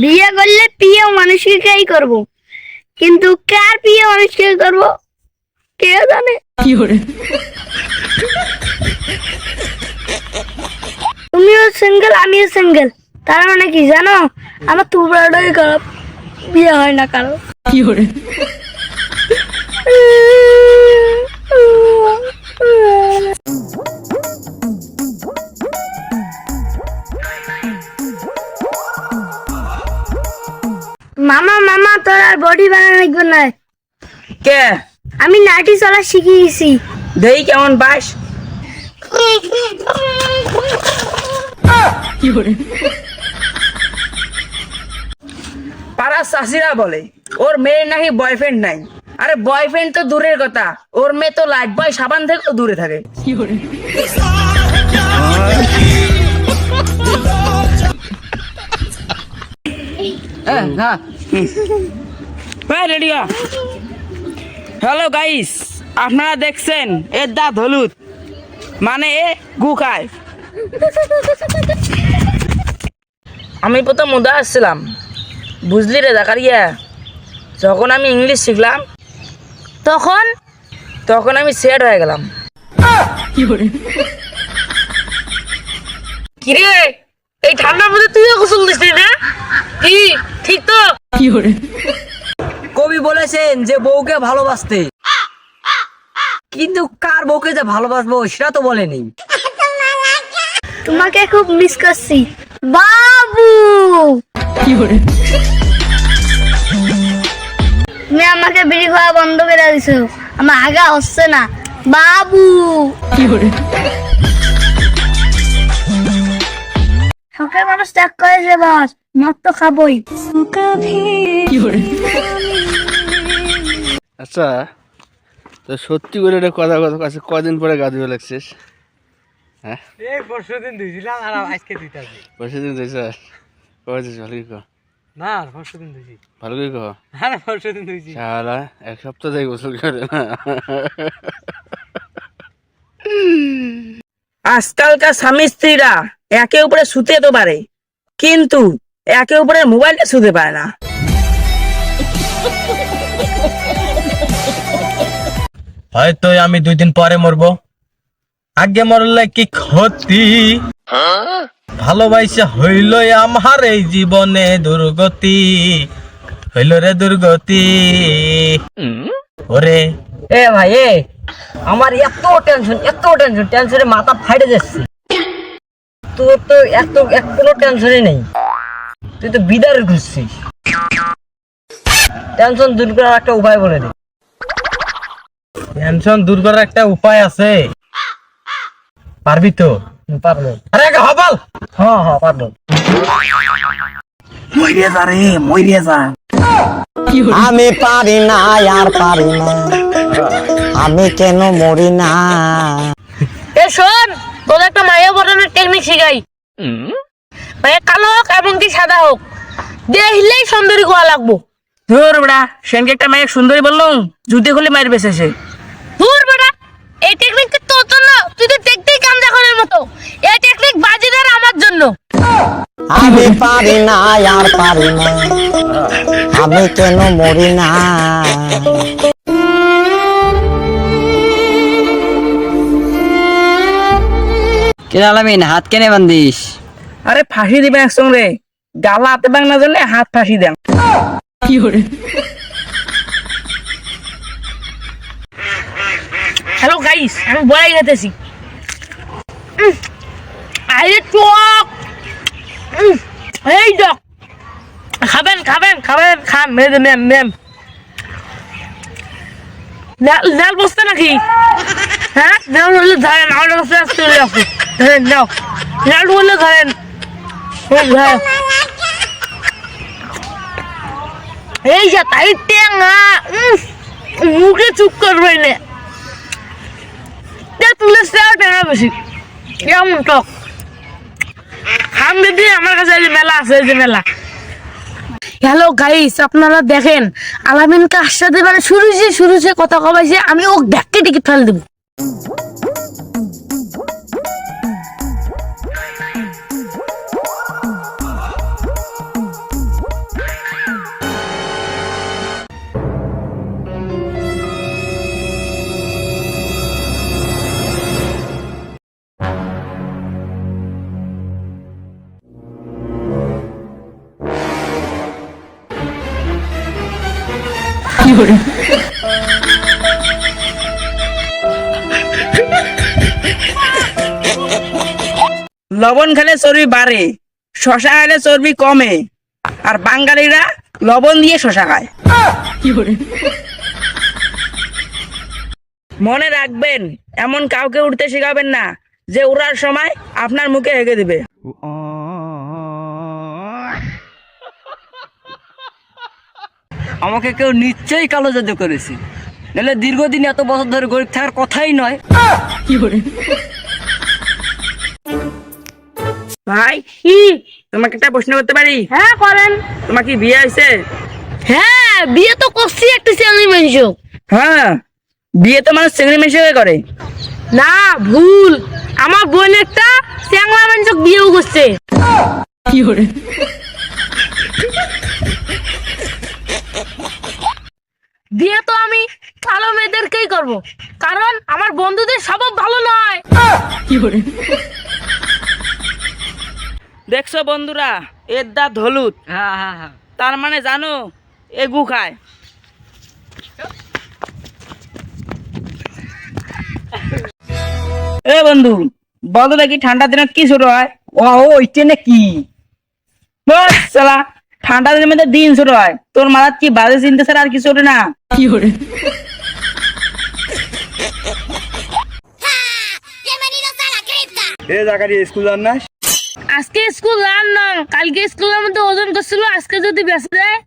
বিয়ে করলে প্রিয় মানুষকেই করব, কিন্তু কার প্রিয় মানুষকে করব কে জানে। তুমিও সিঙ্গেল আমিও সিঙ্গেল, তার মানে কি জানো? আমার তুবড়াটাই খারাপ, বিয়ে হয় না কারো। মামা মামা তোর আর বডি বানানো লাগবে না। কে? আমি নাটি চলা শিখে গেছি। দেই কেমন বাস? পাড়ার চাষিরা বলে ওর মেয়ের নাকি বয়ফ্রেন্ড নাই। আরে বয়ফ্রেন্ড তো দূরের কথা, ওর মেয়ে তো লাইট বয় সাবান থেকেও দূরে থাকে। হ্যালো গাইস, আপনারা দেখছেন এর দাঁত হলুদ, মানে এ গু খায়। আমি প্রথম মুদা আসছিলাম, বুঝলি রে জাকারিয়া? যখন আমি ইংলিশ শিখলাম তখন আমি সেট হয়ে গেলাম। কিরে, এই ঠান্ডার মধ্যে তুইও গোসল দিস না? কি ঠিক তো? কবি বলেছেন যে বউকে ভালোবাসতে, কিন্তু কার বউকে যে ভালোবাসবো সেটা তো বলেনি। তোমাকে খুব মিস করছি বাবু। তুমি আমাকে বিড়ি খাওয়া বন্ধ করে দিছো, আমার আগা হচ্ছে না বাবু। শখের মানুষ ত্যাগ করে যে বাস, মদ তো খাবই। আচ্ছা, তো সত্যি করে এটা কথা কথা কাছে কদিন পরে গা ধুয়ে লাগছিস? হ্যাঁ, এই পরশুদিন ধুইছিলাম আর আজকে ধুইতাছি। পরশুদিন ধুইছ? কবে ধুইছ? ভালো করে কহ। না, পরশুদিন ধুইছি। ভালো করে কহ। না, পরশুদিন ধুইছি। শালা এক সপ্তাহ থেকে গোসল করে না। আজকালকার স্বামী স্ত্রীরা একে উপরে শুতে তো পারে, কিন্তু একে উপরে মোবাইলে শুতে পারে না। হয়তো আমি 2 দিন পরে মরবো, আগে মরলে কি ক্ষতি? ভালোবাসা হইল আমার এই জীবনে দুর্গতি, হইল রে দুর্গতি। ওরে এ ভাই, আমার এত টেনশনে মাথা ফাটে যাচ্ছে। তোর তো কোনো টেনশনই নেই, তুই তো বিদার ঘুরছিস। টেনশন দূর করার একটা উপায় বলে দে। টেনশন দূর করার একটা উপায় আছে, পারবি তো? পারবো। আরে হবাল। হ্যাঁ পারবো। মইরে যা রে, মইরে যা। আমি পারি না আর পারি না, আমি কেন মরি না। এ শোন, তোর একটা মায়া বটানোর টেকনিক শিখাই। মায়া কালো হোক এবং কি সাদা হোক, দেখলেই সুন্দরী কোয়া লাগবো। ধুর বেড়া, সেনকে একটা মায়ের সুন্দরী বললাম, জুতে খুলে মায়ের বেঁচেছে। ধুর বেড়া, এই টেকনিক তোর জন্য, তুই তো দেখতেই কামজাখনের মতো। এই টেকনিক বাজিদার আমার জন্য। আমি পারি না আর পারি না, আমি কেন মরি না। কেন আলামিন হাত কেনে বান্ধিস? আরে ফাঁসি দিবে একসঙ্গে, গালা হাতে বাং না জানলে হাত ফাঁসি দেন। হ্যালো গাইস, আমি বড়াই খেতেছি। আরে টক, এই টক। খাবেন খান। মেম লাল বসতে নাকি? হ্যাঁ, লাল হলে ধরেন, আমার কাছে আসতে ধরেন, নাও লাল হলে ধরেন। এই যা তাই টেঙ্গা, মুখে চুপ করবে না, তুলে টেঙ্গা বেশি। কেমন টক? খান দিদি, আমার কাছে মেলা আছে, যে মেলা। হ্যালো গাইস, আপনারা দেখেন আলামিন কার সাথে মানে শুরু কথা কবাইছে, আমি ও দেখে টিকিট ফেলে দেবো। লবণ খেলে চর্বি বাড়ে, শশা খেলে চর্বি কমে, আর বাঙালিরা লবণ দিয়ে শশা খায়। মনে রাখবেন, এমন কাউকে উঠতে শেখাবেন না যে উড়ার সময় আপনার মুখে হেগে দিবে। আমাকে কেউ নিশ্চয়ই কালো জাদু করেছে, নাহলে দীর্ঘদিন এত বছর ধরে গরিব থাকার কথাই নয়। ভাই, তোমাকে একটা প্রশ্ন করতে পারি? হ্যাঁ করেন। তোমার কি বিয়ে হয়েছে? হ্যাঁ বিয়ে তো করছি একটা চ্যাংড়ি মানুষ। হ্যাঁ, বিয়ে তো মানুষ চেংড়ি মেশে করে। না ভুল, আমার বোন একটা চ্যাংড়া মানুষ বিয়েও করছে। বিয়ে তো আমি কালো মেয়েদেরকেই করব, কারণ আমার বন্ধুদের স্বভাব ভালো নয়। দেখছো বন্ধুরা, এর দাঁত হলুদ, হ্যাঁ হ্যাঁ হ্যাঁ। তার মানে জানো এ গু খায়। এ বন্ধু, বলো দেখি ঠান্ডা দিনে কি শুরু হয়? ওইটা নাকি? বস শালা, ঠান্ডা দিনের মধ্যে দিন শুরু হয়, তোর মাথার কি বাজে চিন্তা ছাড়া আর কিছু ওঠে না? এ জাকারি স্কুল যান না? আজকে স্কুল যান না, কালকে স্কুলের মধ্যে ওজন করছিল, আজকে যদি বেঁচে যায়।